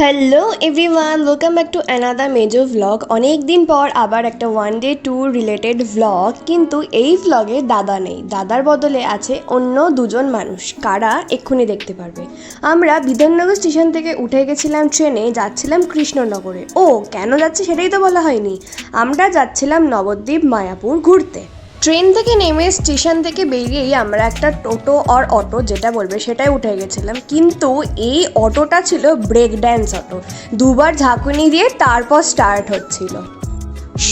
Hello everyone, welcome back to another major vlog. অনেক দিন পর আবার একটা one day tour related vlog. কিন্তু এই ভ্লগে দাদা নেই, দাদার বদলে আছে অন্য দুজন মানুষ। কারা এক্ষুনি দেখতে পারবে। আমরা বিধাননগর স্টেশন থেকে উঠে গেছিলাম ট্রেনে, যাচ্ছিলাম কৃষ্ণনগরে। ও কেন যাচ্ছি সেটাই তো বলা হয়নি। আমরা যাচ্ছিলাম নবদ্বীপ মায়াপুর ঘুরতে। ট্রেন থেকে নেমে স্টেশন থেকে বেরিয়েই আমরা একটা টোটো আর অটো যেটা বলবে সেটাই উঠে গেছিলাম। কিন্তু এই অটোটা ছিল ব্রেক ড্যান্স অটো। দুবার ঝাঁকুনি দিয়ে তারপর স্টার্ট হচ্ছিল।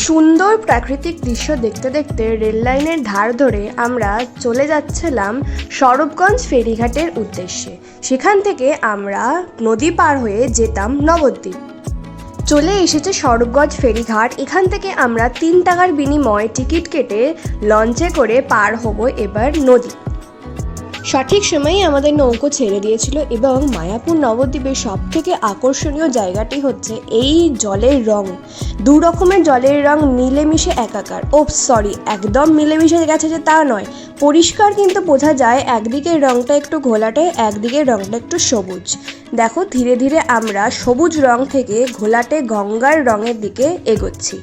সুন্দর প্রাকৃতিক দৃশ্য দেখতে দেখতে রেল লাইনের ধার ধরে আমরা চলে যাচ্ছিলাম স্বরূপগঞ্জ ফেরিঘাটের উদ্দেশ্যে। সেখান থেকে আমরা নদী পার হয়ে যেতাম নবদ্বীপ। চলে এসেছে স্বরূপগঞ্জ ফেরিঘাট। এখান থেকে আমরা 3 টাকার বিনিময়ে টিকিট কেটে লঞ্চে করে পার হব এবার নদী। সঠিক সময়েই আমাদের নৌকো ছেড়ে দিয়েছিল এবং মায়াপুর নবদ্বীপের সব থেকে আকর্ষণীয় জায়গাটি হচ্ছে এই জলের রং। দু রকমের জলের রং মিলেমিশে একাকার। একদম মিলেমিশে গেছে যে তা নয়, পরিষ্কার কিন্তু বোঝা যায় একদিকের রংটা একটু ঘোলাটে, একদিকের রংটা একটু সবুজ। দেখো ধীরে ধীরে আমরা সবুজ রং থেকে ঘোলাটে গঙ্গার রঙের দিকে এগোচ্ছি।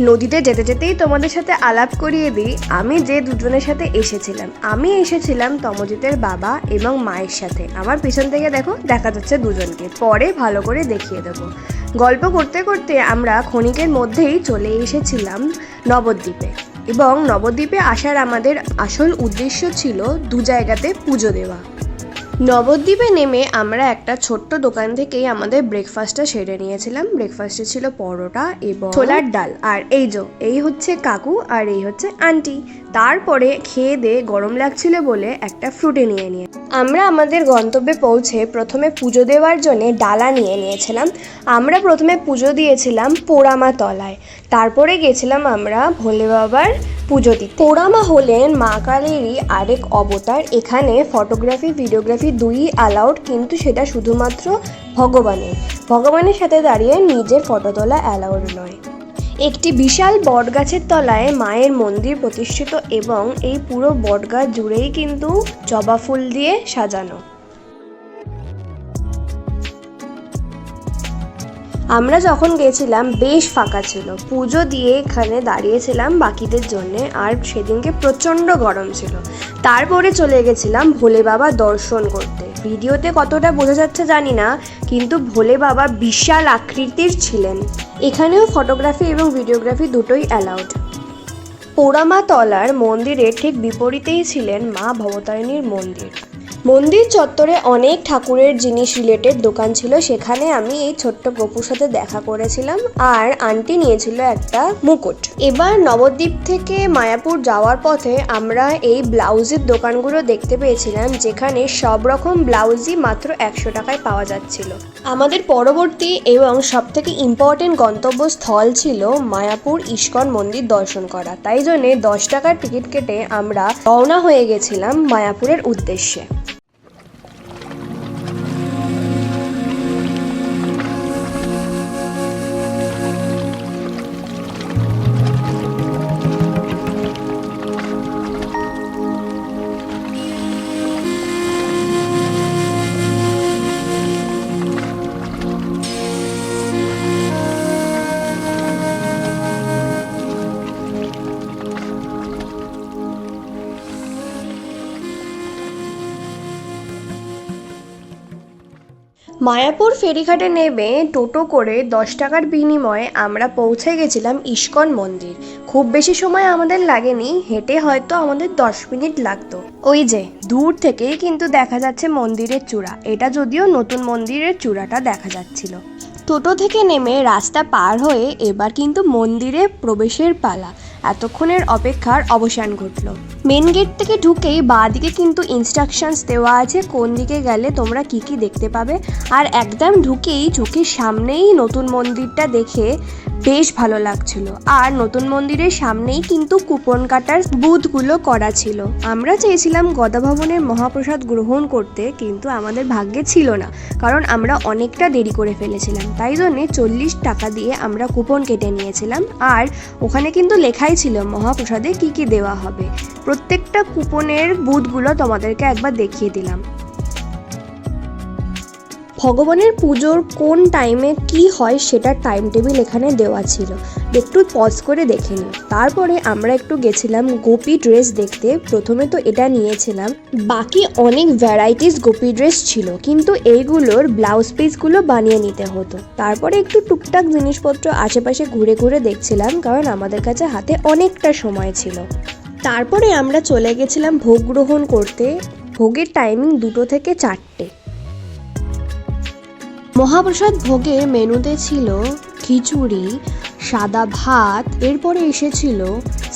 নদীতে যেতে যেতেই তোমাদের সাথে আলাপ করিয়ে দিই আমি যে দুজনের সাথে এসেছিলাম। আমি এসেছিলাম তমজিতের বাবা এবং মায়ের সাথে। আমার পিছন থেকে দেখো দেখা যাচ্ছে দুজনকে, পরে ভালো করে দেখিয়ে দেবো। গল্প করতে করতে আমরা ক্ষণিকের মধ্যেই চলে এসেছিলাম নবদ্বীপে। এবং নবদ্বীপে আসার আমাদের আসল উদ্দেশ্য ছিল দু জায়গাতে পুজো দেওয়া। নবদ্বীপে নেমে আমরা একটা ছোট্ট দোকান থেকেই আমাদের ব্রেকফাস্টটা সেরে নিয়েছিলাম। ব্রেকফাস্টে ছিল পরোটা এবং ছোলার ডাল। আর এই হচ্ছে কাকু আর এই হচ্ছে আন্টি। তারপরে খেয়ে দিয়ে গরম লাগছিল বলে একটা ফ্রুটি নিয়ে আমরা আমাদের গন্তব্যে পৌঁছে প্রথমে পুজো দেওয়ার জন্য ডালা নিয়ে নিয়েছিলাম। আমরা প্রথমে পুজো দিয়েছিলাম পোড়ামা তলায়, তারপরে গেছিলাম আমরা ভোলে বাবার পুজো দিতে। পোড়ামা হলেন মা কালীরই আরেক অবতার। এখানে ফটোগ্রাফি ভিডিওগ্রাফি দুই অ্যালাউড, কিন্তু সেটা শুধুমাত্র ভগবানের সাথে দাঁড়িয়ে নিজের ফটো তোলা অ্যালাউড নয়। একটি বিশাল বটগাছের তলায় মায়ের মন্দির প্রতিষ্ঠিত এবং এই পুরো বটগাছ জুড়েই কিন্তু জবা ফুল দিয়ে সাজানো। আমরা যখন গেছিলাম বেশ ফাঁকা ছিল। পুজো দিয়ে এখানে দাঁড়িয়েছিলাম বাকিদের জন্যে, আর সেদিনকে প্রচণ্ড গরম ছিল। তারপরে চলে গেছিলাম ভোলে বাবা দর্শন করতে। ভিডিওতে কতটা বোঝা যাচ্ছে জানি না, কিন্তু ভোলে বাবা বিশাল আকৃতির ছিলেন। এখানেও ফটোগ্রাফি এবং ভিডিওগ্রাফি দুটোই অ্যালাউড। পোড়ামা তলার মন্দিরের ঠিক বিপরীতেই ছিলেন মা ভবতারিণীর মন্দির। মন্দির চত্বরে অনেক ঠাকুরের জিনিস রিলেটেড দোকান ছিল। সেখানে আমি এই ছোট্ট গপুর সাথে দেখা করেছিলাম, আর আন্টি নিয়েছিল একটা মুকুট। এবার নবদ্বীপ থেকে মায়াপুর যাওয়ার পথে আমরা এই ব্লাউজের দোকানগুলো দেখতে পেয়েছিলাম, যেখানে সব রকম ব্লাউজই মাত্র 100 টাকায় পাওয়া যাচ্ছিল। আমাদের পরবর্তী এবং সবথেকে ইম্পর্টেন্ট গন্তব্যস্থল ছিল মায়াপুর ইস্কন মন্দির দর্শন করা। তাই জন্যে 10 টাকার টিকিট কেটে আমরা রওনা হয়ে গেছিলাম মায়াপুরের উদ্দেশ্যে। মায়াপুর ফেরিঘাটে নেমে টোটো করে 10 টাকার বিনিময়ে আমরা পৌঁছে গেছিলাম ইস্কন মন্দির। খুব বেশি সময় আমাদের লাগেনি, হেঁটে হয়তো আমাদের 10 মিনিট লাগতো। ওই যে দূর থেকেই কিন্তু দেখা যাচ্ছে মন্দিরের চূড়া। এটা যদিও নতুন মন্দিরের চূড়াটা দেখা যাচ্ছিল। টোটো থেকে নেমে রাস্তা পার হয়ে এবার কিন্তু মন্দিরে প্রবেশের পালা। এতক্ষণের অপেক্ষার অবসান ঘটল। মেন গেট থেকে ঢুকেই বাঁ দিকে কিন্তু ইনস্ট্রাকশনস দেওয়া আছে কোন দিকে গেলে তোমরা কি দেখতে পাবে। আর একদম ঢুকেই চোখের সামনেই নতুন মন্দিরটা দেখে বেশ ভালো লাগছিল। আর নতুন মন্দিরের সামনেই কিন্তু কুপন কাটার বুথগুলো করা ছিল। আমরা চেয়েছিলাম গদা ভবনের মহাপ্রসাদ গ্রহণ করতে, কিন্তু আমাদের ভাগ্যে ছিল না, কারণ আমরা অনেকটা দেরি করে ফেলেছিলাম। তাই জন্যে 40 টাকা দিয়ে আমরা কুপন কেটে নিয়েছিলাম। আর ওখানে কিন্তু লেখাই ছিল মহাপ্রসাদে কি কি দেওয়া হবে। প্রত্যেকটা কুপনের বুথগুলো তোমাদেরকে একবার দেখিয়ে দিলাম। ভগবানের পুজোর কোন টাইমে কি হয় সেটার টাইম টেবিল এখানে দেওয়া ছিল, একটু পজ করে দেখে নিই। তারপরে আমরা একটু গেছিলাম গোপী ড্রেস দেখতে। প্রথমে তো এটা নিয়েছিলাম, বাকি অনেক ভ্যারাইটিস গোপী ড্রেস ছিল, কিন্তু এইগুলোর ব্লাউজ পিসগুলো বানিয়ে নিতে হতো। তারপরে একটু টুকটাক জিনিসপত্র আশেপাশে ঘুরে ঘুরে দেখছিলাম, কারণ আমাদের কাছে হাতে অনেকটা সময় ছিল। তারপরে আমরা চলে গেছিলাম ভোগ গ্রহণ করতে। ভোগের টাইমিং 2 থেকে 4টে। মহাপ্রসাদ ভোগের মেনুতে ছিল খিচুড়ি, সাদা ভাত, এরপরে এসেছিল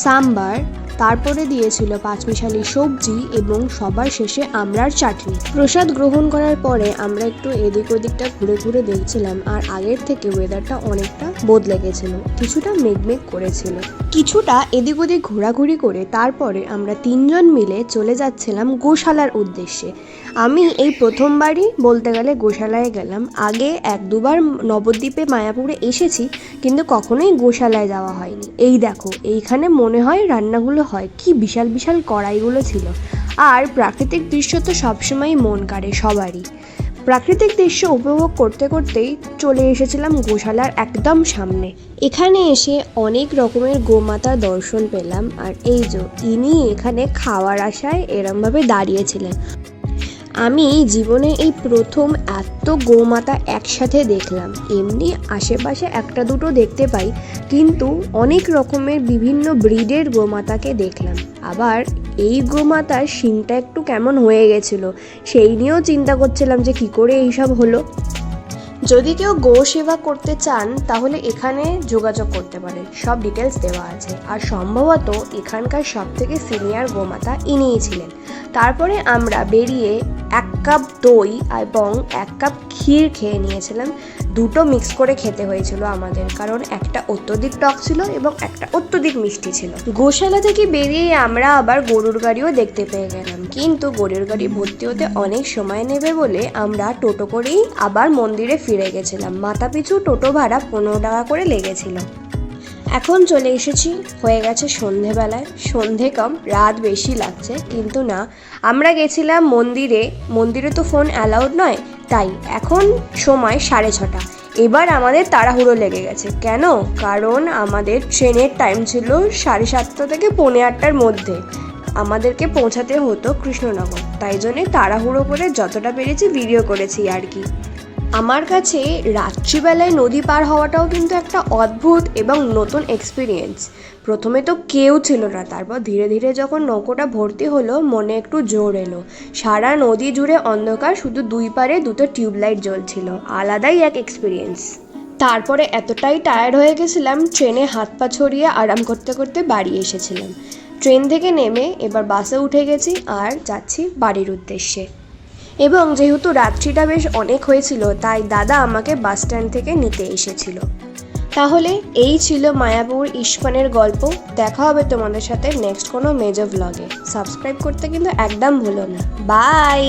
সাম্বার, তারপরে দিয়েছিল পাঁচমিশালি সবজি এবং সবার শেষে আমড়ার চাটনি। প্রসাদ গ্রহণ করার পরে আমরা একটু এদিক ওদিকটা ঘুরে ঘুরে দেখছিলাম, আর আগের থেকে ওয়েদারটা অনেকটা বদলে গেছিল, কিছুটা মেঘমেঘ করেছিল। কিছুটা এদিক ওদিক ঘোরাঘুরি করে তারপরে আমরা 3 জন মিলে চলে যাচ্ছিলাম গোশালার উদ্দেশ্যে। আমি এই প্রথমবারই বলতে গেলে গোশালায় গেলাম। আগে 1-2বার নবদ্বীপে মায়াপুরে এসেছি, কিন্তু কখনোই গোশালায় যাওয়া হয়নি। এই দেখো, এইখানে মনে হয় রান্নাগুলো হয়, কি বিশাল বিশাল কড়াইগুলো ছিল। আর প্রাকৃতিক দৃশ্য তো সবসময়ই মন কাড়ে সবারই। প্রাকৃতিক দৃশ্য উপভোগ করতে করতেই চলে এসেছিলাম গোশালার একদম সামনে। এখানে এসে অনেক রকমের গোমাতার দর্শন পেলাম। আর এই যে ইনি এখানে খাওয়ার আশায় এরমভাবে দাঁড়িয়েছিলেন। আমি জীবনে এই প্রথম এত গোমাতা একসাথে দেখলাম। এমনি আশেপাশে 1-2টো দেখতে পাই, কিন্তু অনেক রকমের বিভিন্ন ব্রিডের গোমাতাকে দেখলাম। আবার এই গোমাতার শিংটা একটু কেমন হয়ে গেছিল, সেই নিয়েও চিন্তা করছিলাম যে কি করে এইসব হলো। যদি কেউ গো সেবা করতে চান তাহলে এখানে যোগাযোগ করতে পারেন, সব ডিটেলস দেওয়া আছে। আর সম্ভবত এখানকার সবথেকে সিনিয়র গোমাতা ইনিই ছিলেন। তারপরে আমরা বেরিয়ে 1 কাপ দই এবং 1 কাপ ক্ষীর খেয়ে নিয়েছিলাম। 2টো মিক্স করে খেতে হয়েছিল আমাদের, কারণ একটা অত্যধিক টক ছিল এবং একটা অত্যধিক মিষ্টি ছিল। গোশালা থেকে বেরিয়ে আমরা আবার গরুর গাড়িও দেখতে পেয়ে গেলাম, কিন্তু গরুর গাড়ি ভর্তি হতে অনেক সময় নেবে বলে আমরা টোটো করেই আবার মন্দিরে ফিরে গেছিলাম। মাথাপিছু টোটো ভাড়া 15 টাকা করে লেগেছিল। এখন চলে এসেছি, হয়ে গেছে সন্ধেবেলায়। সন্ধে কম, রাত বেশি লাগছে, কিন্তু না, আমরা গেছিলাম মন্দিরে। মন্দিরে তো ফোন অ্যালাউড নয়, তাই এখন সময় 6:30। এবার আমাদের তাড়াহুড়ো লেগে গেছে। কেন? কারণ আমাদের ট্রেনের টাইম ছিল 7:30 থেকে 8:45-র মধ্যে। আমাদেরকে পৌঁছাতে হতো কৃষ্ণনগর। তাই জন্যে তাড়াহুড়ো করে যতটা পেরেছি ভিডিও করেছি আর কি। আমার কাছে রাত্রিবেলায় নদী পার হওয়াটাও কিন্তু একটা অদ্ভুত এবং নতুন এক্সপিরিয়েন্স। প্রথমে তো কেউ ছিল না, তারপর ধীরে ধীরে যখন নৌকোটা ভর্তি হলো মনে একটু জোর এলো। সারা নদী জুড়ে অন্ধকার, শুধু 2 পারে 2টো টিউবলাইট জ্বলছিল। আলাদাই এক এক্সপিরিয়েন্স। তারপরে এতটাই টায়ার্ড হয়ে গেছিলাম, ট্রেনে হাত পা ছড়িয়ে আরাম করতে করতে বাড়ি এসেছিলাম। ট্রেন থেকে নেমে এবার বাসে উঠে গেছি আর যাচ্ছি বাড়ির উদ্দেশ্যে। এবং যেহেতু রাত্রিটা বেশ অনেক হয়েছিল, তাই দাদা আমাকে বাস স্ট্যান্ড থেকে নিতে এসেছিল। তাহলে এই ছিল মায়াপুর ইস্কনের গল্প। দেখা হবে তোমাদের সাথে নেক্সট কোনো মেজর ভ্লগে। সাবস্ক্রাইব করতে কিন্তু একদম ভুলো না। বাই।